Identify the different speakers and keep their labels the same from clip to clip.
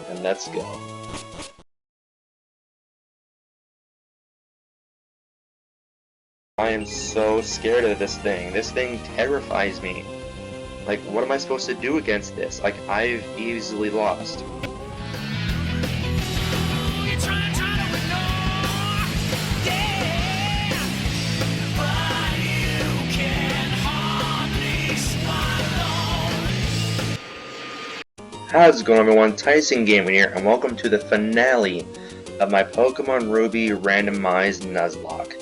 Speaker 1: And let's go. I am so scared of this thing. This thing terrifies me. Like, what am I supposed to do against this? Like, I've easily lost. How's it going, everyone? Tyson Gaming here, and welcome to the finale of my Pokemon Ruby Randomized Nuzlocke.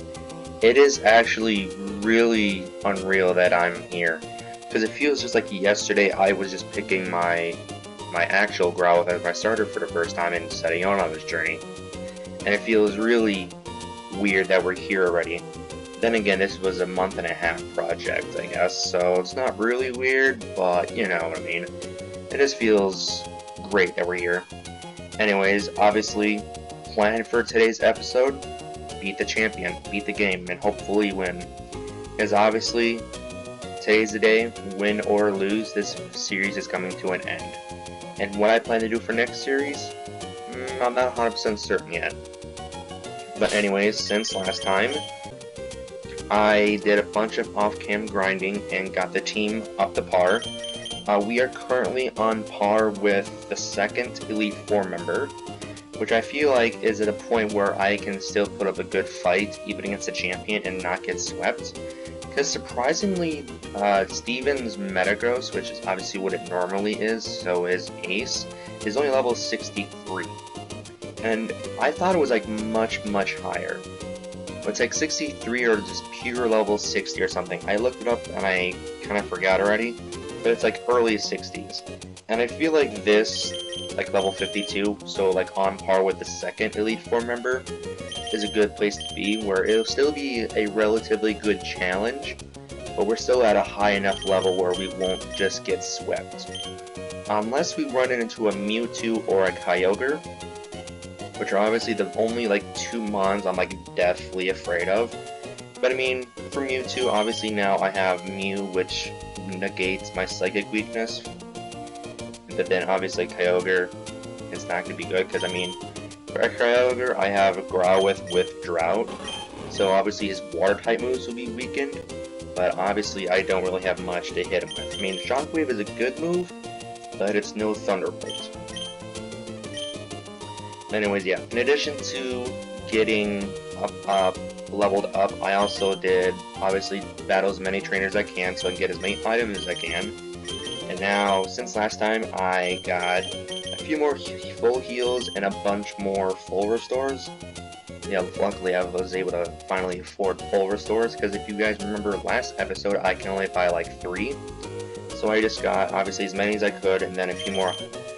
Speaker 1: It is actually really unreal that I'm here, because it feels just like yesterday I was just picking my actual Growlithe as my starter for the first time and setting out on this journey. And it feels really weird that we're here already. Then again, this was a month-and-a-half project, I guess, so it's not really weird, but you know what I mean. It just feels great that we're here. Anyways, obviously, plan for today's episode, beat the champion, beat the game, and hopefully win. Because obviously, today's the day, win or lose, this series is coming to an end. And what I plan to do for next series, I'm not 100% certain yet. But anyways, since last time, I did a bunch of off-cam grinding and got the team up to par. We are currently on par with the second Elite Four member, which I feel like is at a point where I can still put up a good fight even against a champion and not get swept. Because surprisingly, Steven's Metagross, which is obviously what it normally is, so is Ace, is only level 63. And I thought it was like much higher. But it's like 63 or just pure level 60 or something. I looked it up and I kind of forgot already. But it's like early 60s. And I feel like this, like level 52, so like on par with the second Elite Four member, is a good place to be, where it'll still be a relatively good challenge, but we're still at a high enough level where we won't just get swept. Unless we run into a Mewtwo or a Kyogre, which are obviously the only like two mons I'm like deathly afraid of. But I mean, for Mewtwo, obviously now I have Mew, which negates my psychic weakness. But then obviously Kyogre is not going to be good, because I mean, for Kyogre I have Growlithe with Drought, so obviously his water type moves will be weakened, but obviously I don't really have much to hit him with. I mean, Shockwave is a good move, but it's no Thunderbolt. Anyways, yeah, in addition to getting leveled up, I also did obviously battle as many trainers as I can so I can get as many items as I can. And now, since last time, I got a few more full heals and a bunch more full restores. Yeah, luckily I was able to finally afford full restores, because if you guys remember last episode, I can only buy like 3. So I just got obviously as many as I could and then a few more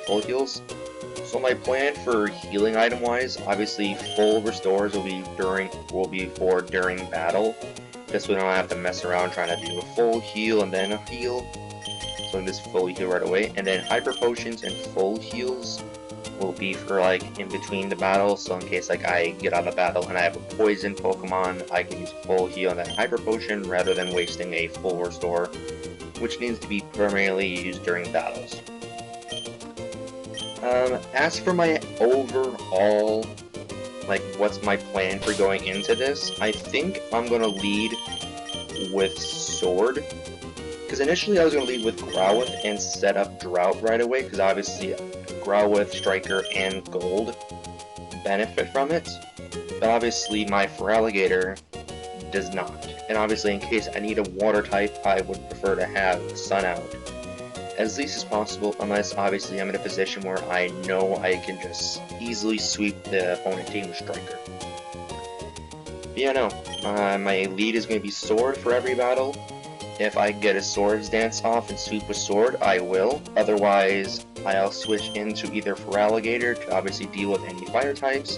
Speaker 1: full heals. So my plan for healing item-wise, obviously full restores will be for during battle. This way I don't have to mess around trying to do a full heal and then a heal. So I just full heal right away. And then hyper potions and full heals will be for like in between the battles. So in case like I get out of battle and I have a poison Pokemon, I can use full heal and then hyper potion rather than wasting a full restore, which needs to be primarily used during battles. As for my overall, like, what's my plan for going into this, I think I'm gonna lead with Sword. Because initially I was gonna lead with Growlithe and set up Drought right away, because obviously Growlithe, Striker, and Gold benefit from it. But obviously my Feraligatr does not. And obviously in case I need a water type, I would prefer to have Sun out as least as possible, unless obviously I'm in a position where I know I can just easily sweep the opponent team with Striker. But yeah, no, my lead is going to be Sword for every battle. If I get a Swords Dance off and sweep with Sword, I will. Otherwise, I'll switch into either Feraligatr to obviously deal with any fire types,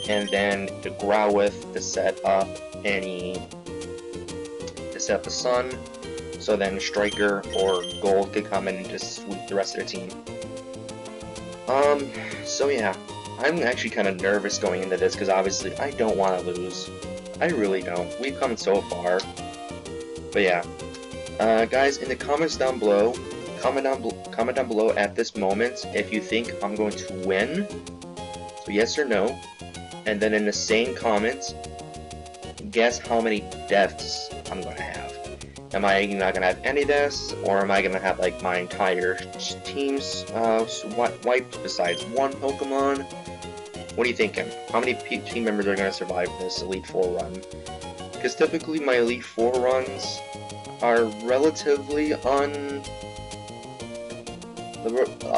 Speaker 1: and then the Growlithe to set up the Sun. So then Striker or Gold could come in and just sweep the rest of the team. So yeah, I'm actually kind of nervous going into this because obviously I don't want to lose. I really don't. We've come so far. But yeah, guys, in the comments down below, comment down below at this moment if you think I'm going to win. So yes or no. And then in the same comment, guess how many deaths I'm going to have. Am I not going to have any deaths, or am I going to have like my entire team's wiped besides one Pokemon? What are you thinking? How many team members are going to survive this Elite Four run? Because typically my Elite Four runs are relatively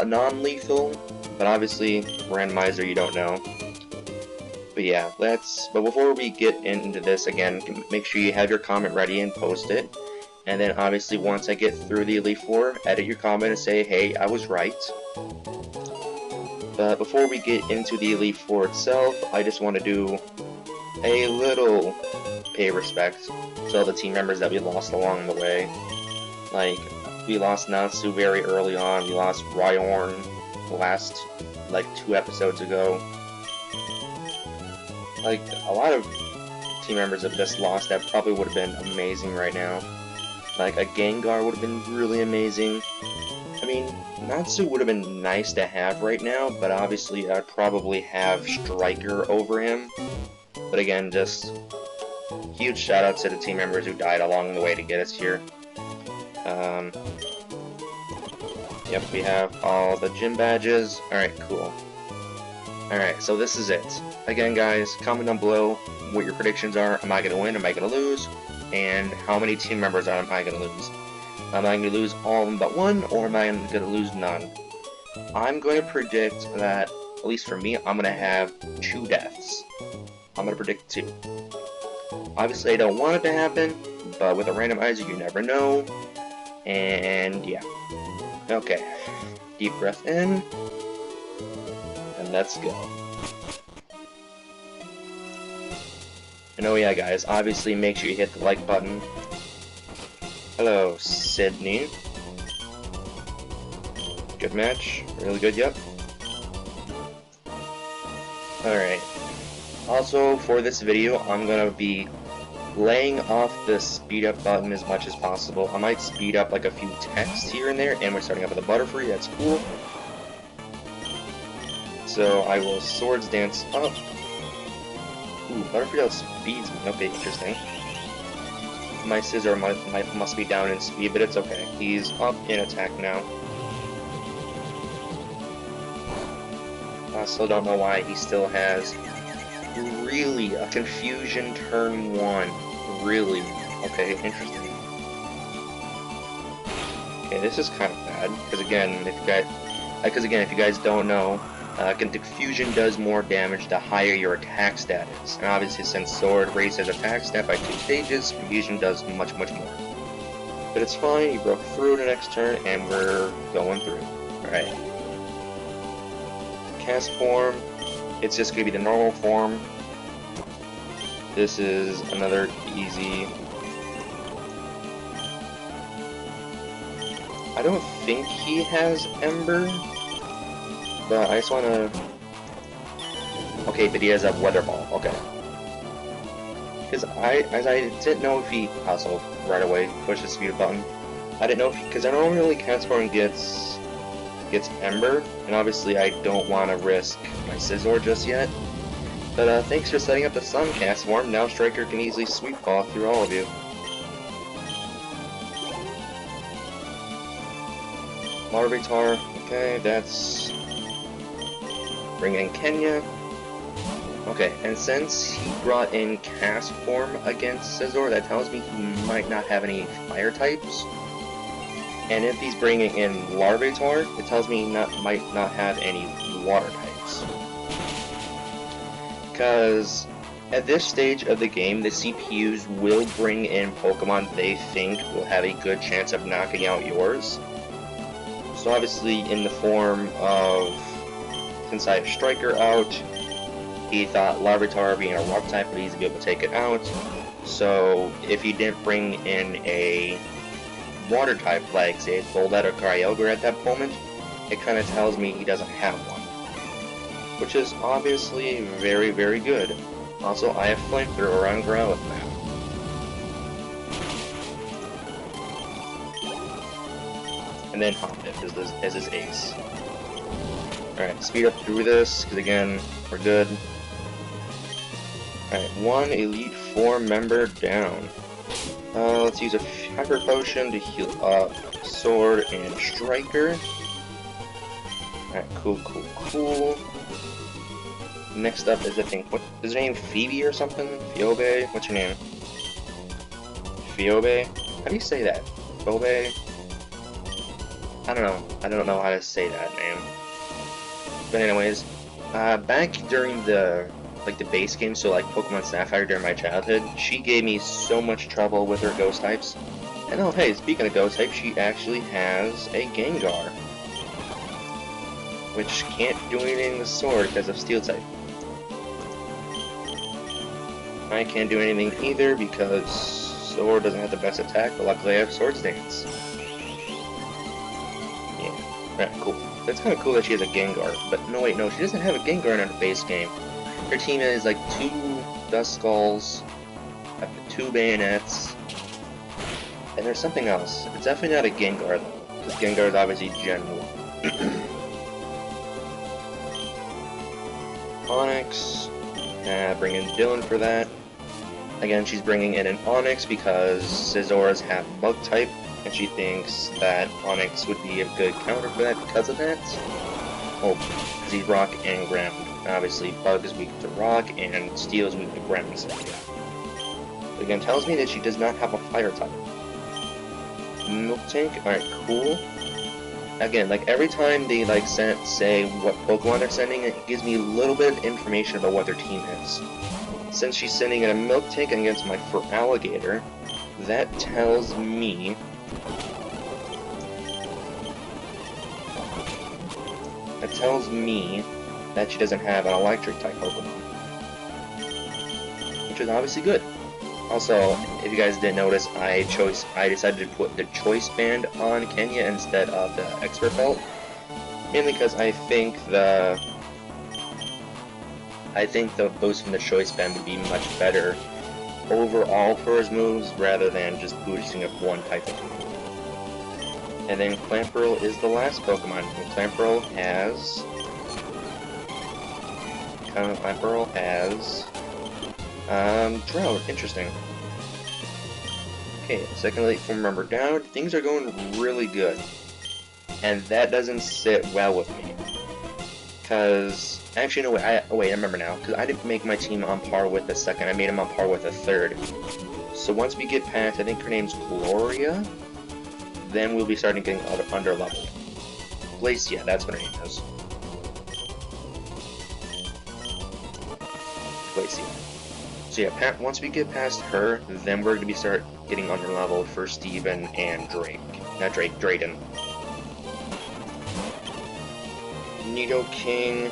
Speaker 1: non-lethal, but obviously randomizer you don't know. But yeah, but before we get into this again, make sure you have your comment ready and post it. And then obviously once I get through the Elite Four, edit your comment and say, hey, I was right. But before we get into the Elite Four itself, I just want to do a little pay respect to all the team members that we lost along the way. Like, we lost Natsu very early on, we lost Ryorn last, like, 2 episodes ago. Like, a lot of team members have just lost that probably would have been amazing right now. Like, a Gengar would have been really amazing. I mean, Natsu would have been nice to have right now, but obviously I'd probably have Striker over him. But again, just huge shout out to the team members who died along the way to get us here. Yep, we have all the gym badges. Alright, cool. Alright, so this is it. Again, guys, comment down below what your predictions are. Am I going to win? Am I going to lose? And how many team members am I going to lose? Am I going to lose all of them but one, or am I going to lose none? I'm going to predict that, at least for me, I'm going to have 2 deaths. I'm going to predict 2. Obviously, I don't want it to happen, but with a randomizer, you never know. And yeah. Okay. Deep breath in. And let's go. And oh yeah, guys, obviously make sure you hit the like button. Hello, Sydney. Good match. Really good, yep. Alright. Also, for this video, I'm gonna be laying off the speed up button as much as possible. I might speed up like a few texts here and there, and we're starting off with a Butterfree, that's cool. So I will Swords Dance up. Ooh, Butterfree outspeeds me. Okay, interesting. My Scizor must be down in speed, but it's okay. He's up in attack now. I still don't know why he still has really a Confusion turn 1. Really? Okay, interesting. Okay, this is kind of bad because again, if you guys don't know, Confusion does more damage the higher your attack stat is, and obviously since Sword raises attack stat by 2 stages, Confusion does much more. But it's fine, he broke through the next turn, and we're going through. Alright. Cast form, it's just going to be the normal form. This is another easy... I don't think he has Ember. But I just wanna... Okay, but he has a Weather Ball, okay. Because I didn't know if he... Also, right away, push the speed button. I didn't know if... Because I don't really Transform gets Ember, and obviously I don't want to risk my Scizor just yet. But thanks for setting up the Sun Cast Form, now Striker can easily Sweep Ball through all of you. Larvitar, okay, that's... Bring in Kenya. Okay, and since he brought in Cast Form against Scizor, that tells me he might not have any Fire types. And if he's bringing in Larvitar, it tells me he might not have any Water types. Because at this stage of the game, the CPUs will bring in Pokemon they think will have a good chance of knocking out yours. So obviously in the form of... Since I have Striker out, he thought Larvitar being a Rock type would easily be able to take it out. So if he didn't bring in a Water type, like say Goldet or Kyogre at that moment, it kind of tells me he doesn't have one. Which is obviously very, very good. Also, I have Flamethrower on Growlithe now. and then Hop Dip as his ace. Alright, speed up through this, because again, we're good. Alright, 1 Elite 4 member down. Let's use a Hyper Potion to heal up Sword and Striker. Alright, cool. Next up is, I think, what is her name? Phoebe or something? Phoebe? What's her name? Phoebe? How do you say that? Phoebe? I don't know. I don't know how to say that name. But anyways, back during the base game, so like Pokemon Sapphire during my childhood, she gave me so much trouble with her ghost types. And oh hey, speaking of ghost types, she actually has a Gengar, which can't do anything with Sword because of Steel type. I can't do anything either because Sword doesn't have the best attack, but luckily I have Sword Stance. Yeah, right, cool. That's kind of cool that she has a Gengar, but no wait, no, she doesn't have a Gengar in her base game. Her team is like 2 Duskulls, 2 Bayonets, and there's something else. It's definitely not a Gengar though, because Gengar is obviously Gen 1. Onyx, bring in Dylan for that. Again, she's bringing in an Onyx because Scissoras have Bug type, and she thinks that Onyx would be a good counter for that because of that. Well, because he's Rock and Ground. Obviously, Bug is weak to Rock, and Steel is weak to Ground. So but again, tells me that she does not have a Fire type. Milk Tank, alright, cool. Again, like every time they like say what Pokemon they're sending, it gives me a little bit of information about what their team is. Since she's sending in a Milk Tank against my Feraligatr, that tells me that she doesn't have an Electric type Pokemon, which is obviously good. Also, if you guys didn't notice, I decided to put the Choice Band on Kenya instead of the Expert Belt, mainly because I think the boost from the Choice Band would be much better overall for his moves rather than just boosting up one type of move. And then Clamperl is the last Pokemon, and Clamperl has Drought. Interesting. Okay, second Elite Four member down. Things are going really good. And that doesn't sit well with me. Because, actually, no, wait, I remember now. Because I didn't make my team on par with the second. I made him on par with the third. So once we get past, I think her name's Gloria, then we'll be starting getting under leveled. Glacia, that's what her name is. Glacia. So yeah, once we get past her, then we're going to start getting under leveled for Steven and Drake. Not Drake, Drayden. Nidoking.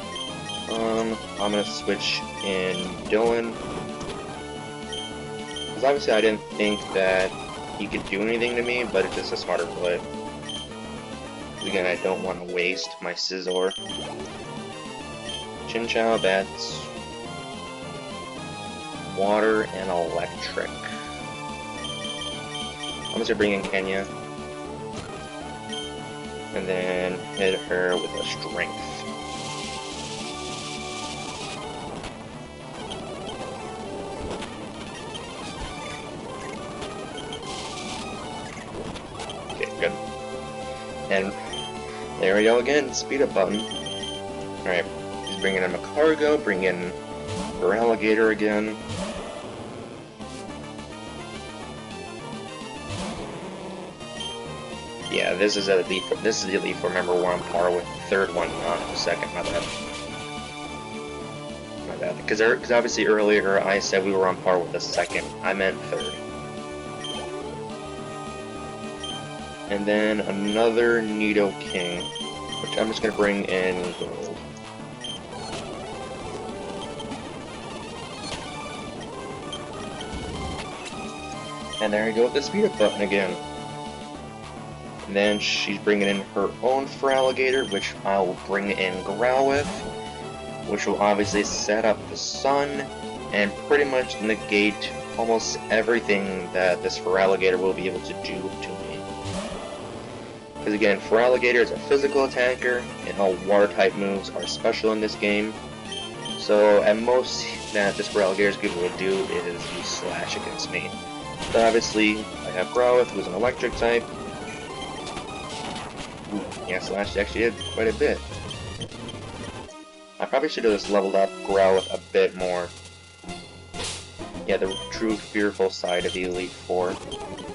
Speaker 1: I'm going to switch in Dylan. Because obviously I didn't think that he could do anything to me, but it's just a smarter play. Again, I don't want to waste my Scizor. Chinchou, that's Water and Electric. I'm just gonna bring in Kenya. And then hit her with a Strength. Okay, good. And there we go again, speed up button. Alright, he's bringing in Macargo, bring in Feraligatr again. Yeah, this is the Elite Four member we're on par with the third one, not the second, my bad. My bad. Because obviously earlier I said we were on par with the second, I meant third. And then another Nidoking, which I'm just going to bring in Gold. And there you go with the speed up button again. And then she's bringing in her own Feraligatr, which I'll bring in Growlithe, which will obviously set up the Sun and pretty much negate almost everything that this Feraligatr will be able to do to me. Because again, for Alligator, it's a physical attacker, and all water-type moves are special in this game. So at most that this Alligator is able to do is use Slash against me. But obviously, I have Growlithe, who's an electric type. Ooh, yeah, Slash actually did quite a bit. I probably should have just leveled up Growlithe a bit more. Yeah, the true fearful side of the Elite Four. In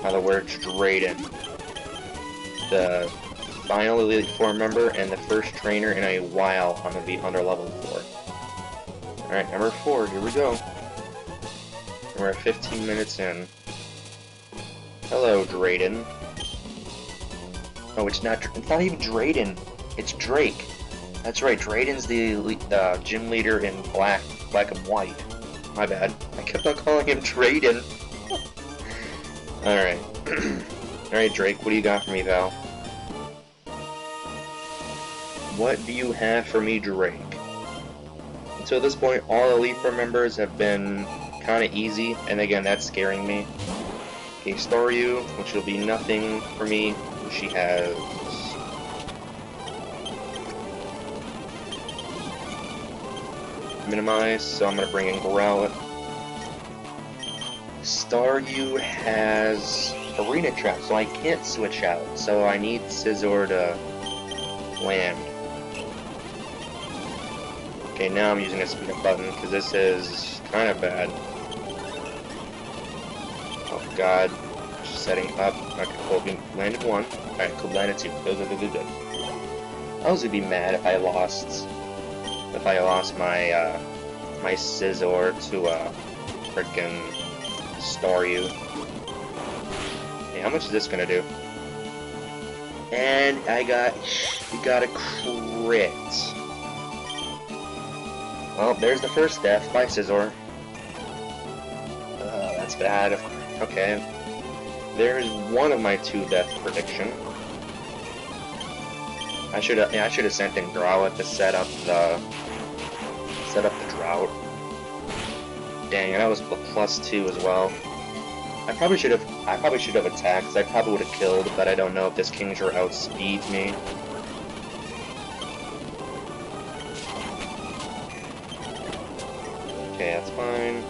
Speaker 1: other words, Drayden. The final Elite Four member and the first trainer in a while I'm going to be under level 4. Alright, number 4, here we go. And we're at 15 minutes in. Hello, Drayden. Oh, it's not even Drayden. It's Drake. That's right, Drayden's the gym leader in black and white. My bad. I kept on calling him Drayden. Alright. Alright, Drake, what do you got for me, pal? What do you have for me, Drake? Until this point, all Elite Four members have been kinda easy, and again, that's scaring me. Okay, Staryu, which will be nothing for me. She has... Minimize, so I'm gonna bring in Growlithe. Staryu has Arena Trap, so I can't switch out, so I need Scizor to land. Okay, now I'm using a speed up button, because this is kind of bad. Oh god. Setting up. Okay, cool. We landed 1. Alright, cool. Landed 2. Good. I was gonna be mad if I lost my my Scizor to frickin' Staryu. Okay, how much is this gonna do? And we got a crit. Well, there's the first death by Scizor. That's bad. Okay. There's one of my 2 death prediction. I should have sent in Growlithe to set up the drought. Dang, that was +2 as well. I probably should have attacked, because I probably would have killed, but I don't know if this Kingdra outspeeds me. Okay, that's fine.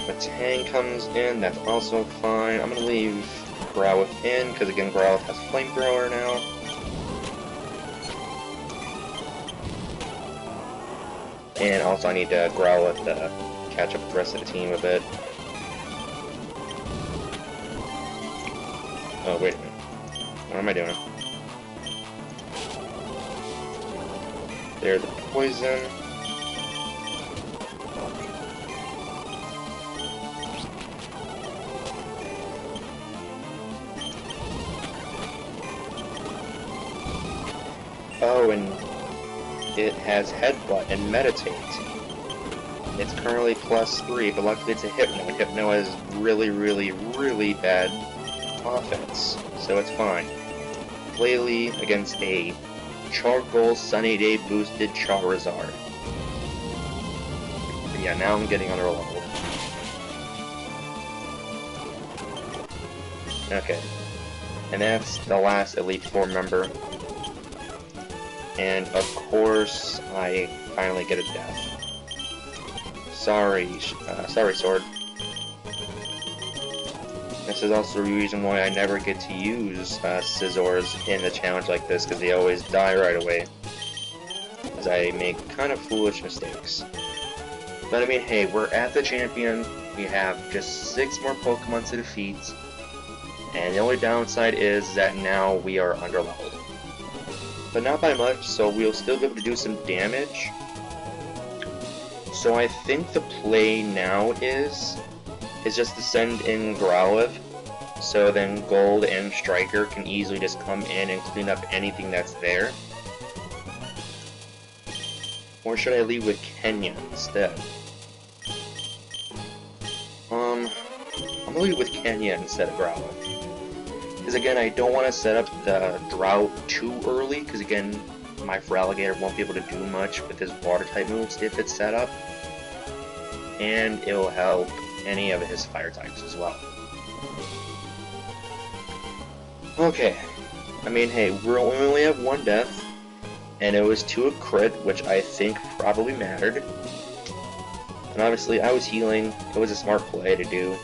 Speaker 1: The Tang comes in, that's also fine. I'm gonna leave Growlithe in, because again, Growlithe has Flamethrower now. And also I need to Growlithe to catch up with the rest of the team a bit. Oh, wait a minute. What am I doing? There's a poison. Oh, and it has Headbutt and Meditate. It's currently +3, but luckily it's a Hypno. Hypno has really bad offense, so it's fine. Flaily against a Charcoal Sunny Day boosted Charizard. But yeah, now I'm getting under level. Okay. And that's the last Elite Four member. And of course, I finally get a death. Sorry, Sword. This is also the reason why I never get to use Scizors in a challenge like this, because they always die right away. As I make kind of foolish mistakes. But I mean, hey, we're at the champion. We have just 6 more Pokemon to defeat. And the only downside is that now we are underleveled. But not by much, so we'll still be able to do some damage. So I think the play now is just to send in Growlithe, so then Gold and Striker can easily just come in and clean up anything that's there. Or should I leave with Kenya instead? I'm gonna leave with Kenya instead of Growlithe. Because again, I don't want to set up the drought too early, because again, my Feraligatr won't be able to do much with his water-type moves if it's set up. And it'll help any of his fire types as well. Okay, I mean, hey, we only have one death, and it was to a crit, which I think probably mattered. And obviously, I was healing. It was a smart play to do.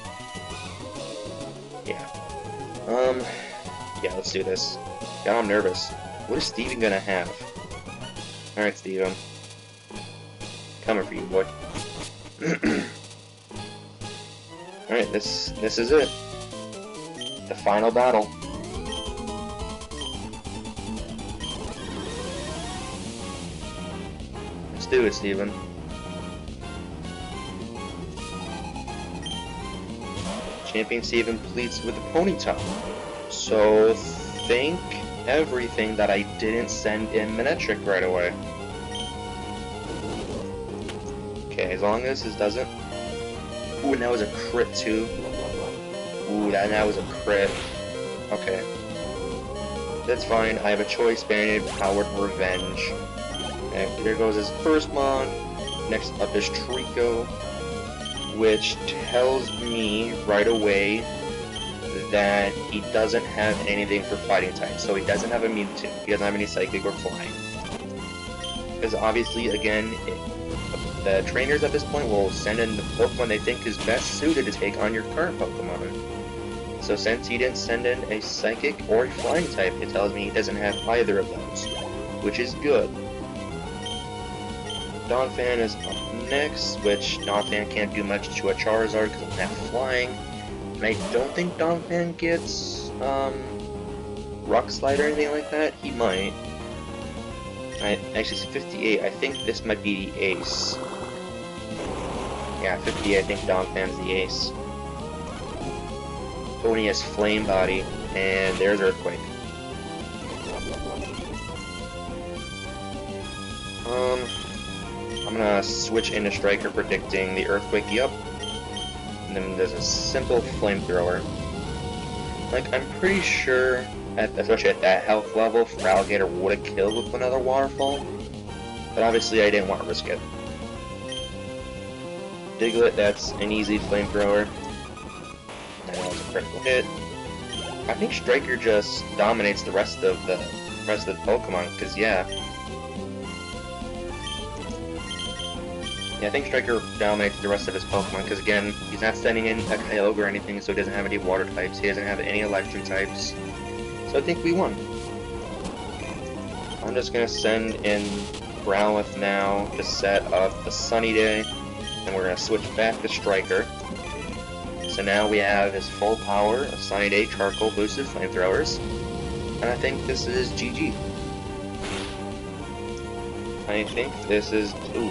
Speaker 1: Yeah. Yeah, let's do this. God, I'm nervous. What is Steven gonna have? Alright, Steven. Coming for you, boy. Alright, this is it. The final battle. Let's do it, Steven. Champion Steven pleads with a ponytail. So, think everything that I didn't send in Minetric right away. Okay, as long as this doesn't... Ooh, and that was a crit too. Ooh, that was a crit. Okay. That's fine, I have a choice banded, powered revenge. And here goes his first mon. Next up is Trico, which tells me right away that he doesn't have anything for fighting type. So he doesn't have a Mewtwo, he doesn't have any Psychic or Flying. Because obviously, again, the trainers at this point will send in the Pokemon they think is best suited to take on your current Pokemon. So since he didn't send in a Psychic or a Flying type, it tells me he doesn't have either of those, which is good. Donphan is up next, which Donphan can't do much to a Charizard because it's not flying. And I don't think Donphan gets Rock Slide or anything like that. He might. Actually, it's 58. I think this might be the ace. Yeah, 58. I think Donphan's the ace. Tony has Flame Body, and there's Earthquake. I'm gonna switch into Striker, predicting the Earthquake, yup. And then there's a simple Flamethrower. Like, I'm pretty sure, especially at that health level, Alligator would have killed with another Waterfall. But obviously I didn't want to risk it. Diglett, that's an easy Flamethrower. And that was a critical hit. I think Striker just dominates the rest of the Pokemon, because yeah. Yeah, I think Striker dominates the rest of his Pokemon, because again, he's not sending in a Kyogre or anything, so he doesn't have any Water types, he doesn't have any Electric types. So I think we won. I'm just going to send in Growlithe now to set up the Sunny Day, and we're going to switch back to Striker. So now we have his full power of Sunny Day, Charcoal, Boosted Flamethrowers, and I think this is GG. I think this is... Ooh.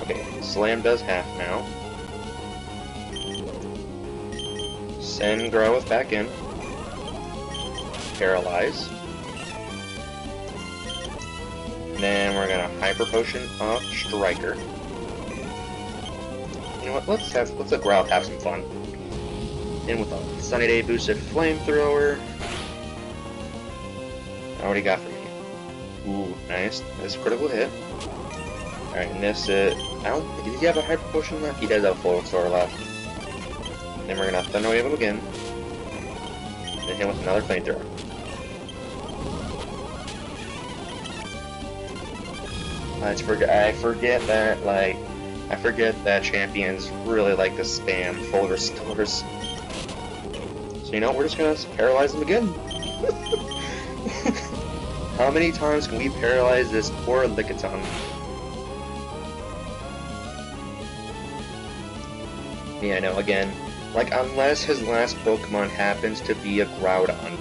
Speaker 1: Okay, Slam does half now. Send Growlithe back in. Paralyze. And then we're gonna Hyper Potion off Striker. You know what? Let's let Growlithe have some fun. In with a Sunny Day boosted Flamethrower. What do you got for me? Ooh, nice. That's a critical hit. Alright, and this does he have a Hyper Potion left? He does have a Full Restore left. Then we're gonna Thunder Wave him again. Then hit with another Flamethrower. I forget that champions really like to spam Full Restores. So you know, we're just gonna paralyze him again. How many times can we paralyze this poor Lickitung? Yeah, I know, again, like, unless his last Pokemon happens to be a Groudon,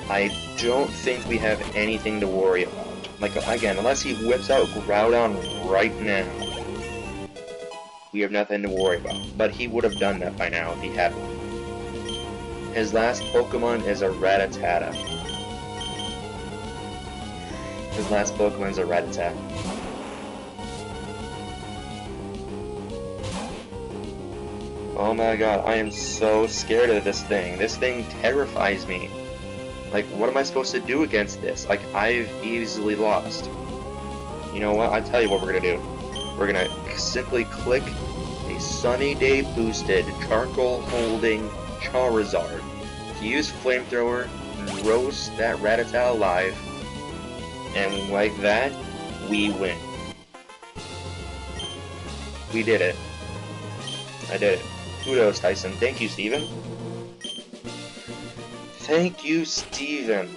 Speaker 1: I don't think we have anything to worry about. Like, again, unless he whips out Groudon right now, we have nothing to worry about. But he would have done that by now if he had one. His last Pokemon is a Rattata. His last Pokemon is a Rattata. Oh my god, I am so scared of this thing. This thing terrifies me. Like, what am I supposed to do against this? Like, I've easily lost. You know what? I'll tell you what we're gonna do. We're gonna simply click a Sunny Day boosted charcoal holding Charizard to use Flamethrower and roast that Rattata alive, and like that, we win. We did it. I did it. Kudos, Tyson. Thank you, Steven. Thank you, Steven.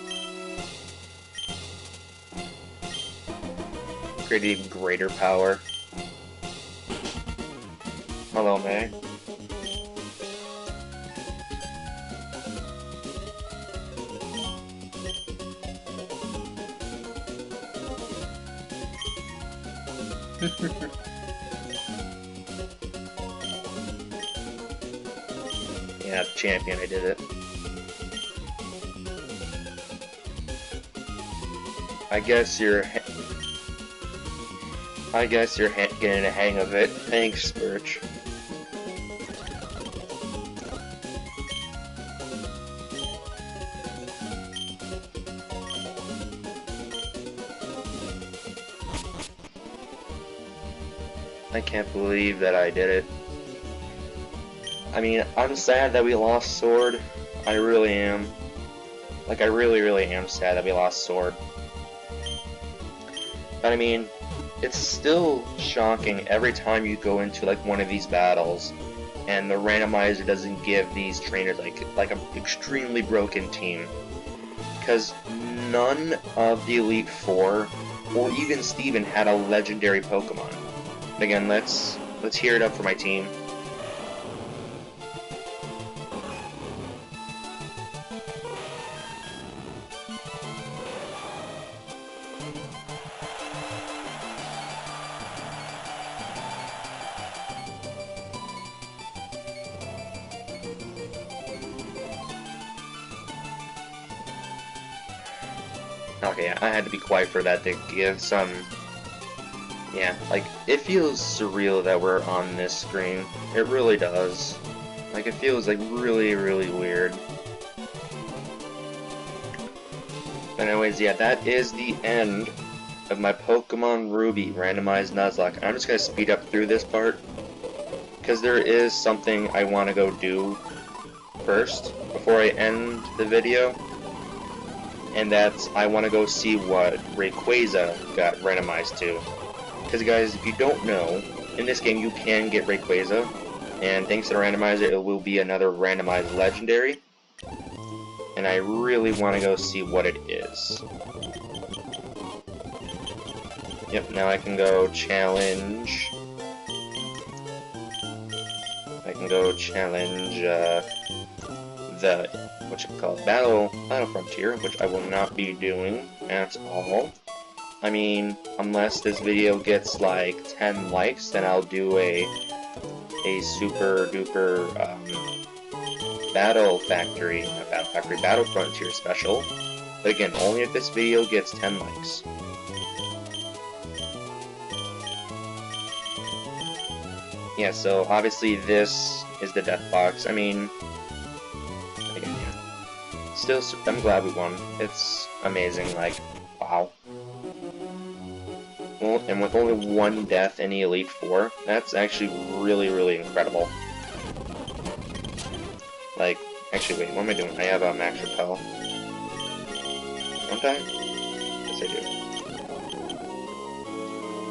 Speaker 1: Created even greater power. Hello, May. Yeah, champion, I did it. I guess you're getting a hang of it. Thanks, Birch. I can't believe that I did it. I mean, I'm sad that we lost Sword. I really am. Like, I really am sad that we lost Sword. But I mean, it's still shocking every time you go into like one of these battles and the randomizer doesn't give these trainers like an extremely broken team. Because none of the Elite Four, or even Steven, had a legendary Pokemon. And again, let's hear it up for my team. Okay, I had to be quiet for that to give some... Yeah, like, it feels surreal that we're on this screen. It really does. Like, it feels, like, really weird. But anyways, yeah, that is the end of my Pokemon Ruby randomized Nuzlocke. I'm just gonna speed up through this part, because there is something I want to go do first, before I end the video. And that's, I want to go see what Rayquaza got randomized to. Because guys, if you don't know, in this game you can get Rayquaza, and thanks to the randomizer it will be another randomized legendary. And I really want to go see what it is. Yep, now I can go challenge... the Battle Frontier, which I will not be doing at all. I mean, unless this video gets like 10 likes, then I'll do a super duper Battle Frontier special. But again, only if this video gets 10 likes. Yeah, so obviously this is the death box. I mean, again, yeah. Still, I'm glad we won. It's amazing, like, wow. Well, and with only one death in the Elite Four, that's actually really incredible. Like, actually, wait, what am I doing? I have a Max Repel. Don't I? Yes, I do.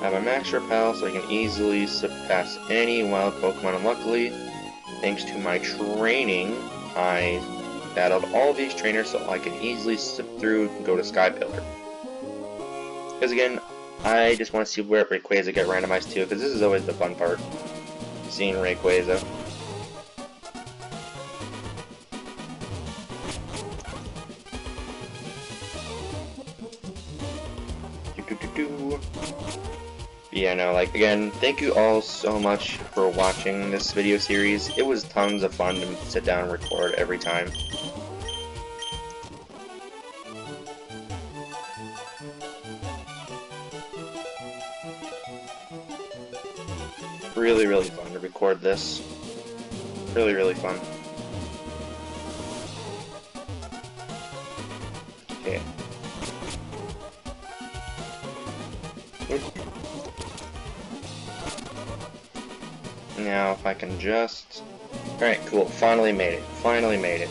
Speaker 1: I have a Max Repel, so I can easily surpass any wild Pokemon, and luckily, thanks to my training, I battled all these trainers so I can easily slip through and go to Sky Pillar. Because again, I just want to see where Rayquaza get randomized to, because this is always the fun part, seeing Rayquaza. Yeah, no, like, again, thank you all so much for watching this video series. It was tons of fun to sit down and record every time. Really fun to record this. Really fun. Okay. Now, if I can just... Alright, cool. Finally made it. Finally made it.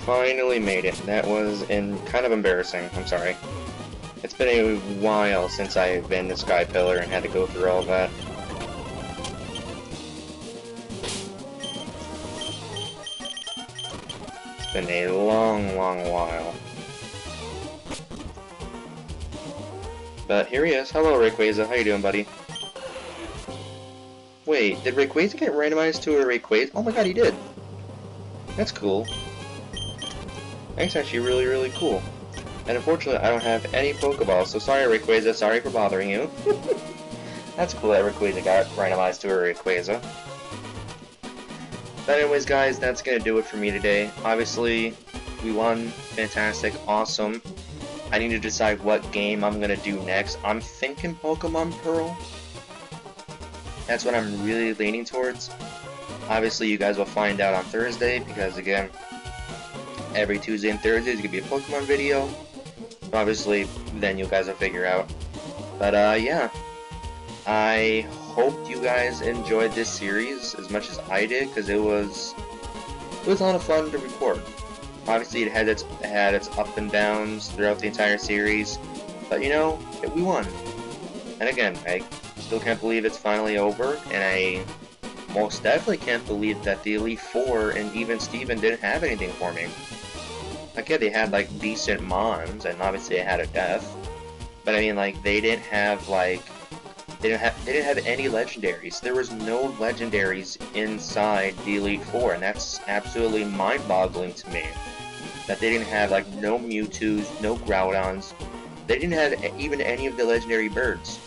Speaker 1: Finally made it. That was kind of embarrassing. I'm sorry. It's been a while since I've been to Sky Pillar and had to go through all that. It's been a long, long while. But here he is. Hello, Rayquaza. How you doing, buddy? Wait, did Rayquaza get randomized to a Rayquaza? Oh my god, he did! That's cool. That's actually really, really cool. And unfortunately, I don't have any Pokeballs, so sorry, Rayquaza. Sorry for bothering you. That's cool that Rayquaza got randomized to a Rayquaza. But anyways, guys, that's gonna do it for me today. Obviously, we won. Fantastic. Awesome. I need to decide what game I'm gonna do next. I'm thinking Pokemon Pearl. That's what I'm really leaning towards. Obviously, you guys will find out on Thursday, because again, every Tuesday and Thursday is gonna be a Pokemon video. Obviously, then you guys will figure out. But yeah, I hope you guys enjoyed this series as much as I did, because it was a lot of fun to record. Obviously, it had its up and downs throughout the entire series, but you know, we won. And again, I still can't believe it's finally over, and I most definitely can't believe that the Elite Four and even Steven didn't have anything for me. Like, yeah, they had like decent mons, and obviously they had a death, but I mean, like, they didn't have like they didn't have any legendaries. There was no legendaries inside the Elite Four, and that's absolutely mind-boggling to me. That they didn't have like no Mewtwo's, no Groudons. They didn't have even any of the legendary birds.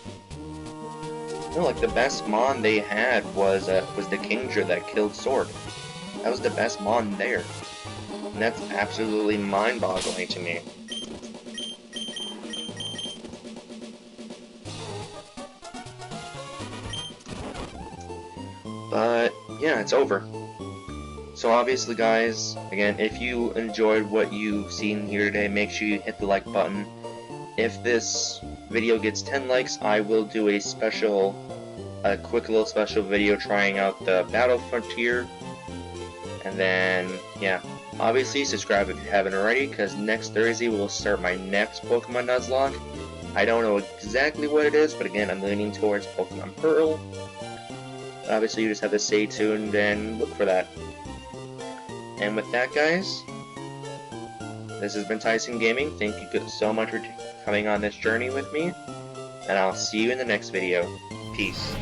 Speaker 1: No, like the best mon they had was the Kingdra that killed Sword. That was the best mon there. And that's absolutely mind-boggling to me. But yeah, it's over. So obviously, guys, again, if you enjoyed what you've seen here today, make sure you hit the like button. If this video gets 10 likes, I will do a quick little special video trying out the Battle Frontier. And then, yeah, obviously subscribe if you haven't already, because next Thursday we'll start my next Pokemon Nuzlocke. I don't know exactly what it is, but again, I'm leaning towards Pokemon Pearl. Obviously, you just have to stay tuned and look for that. And with that, guys, this has been Tyson Gaming. Thank you so much for coming on this journey with me, and I'll see you in the next video. Peace.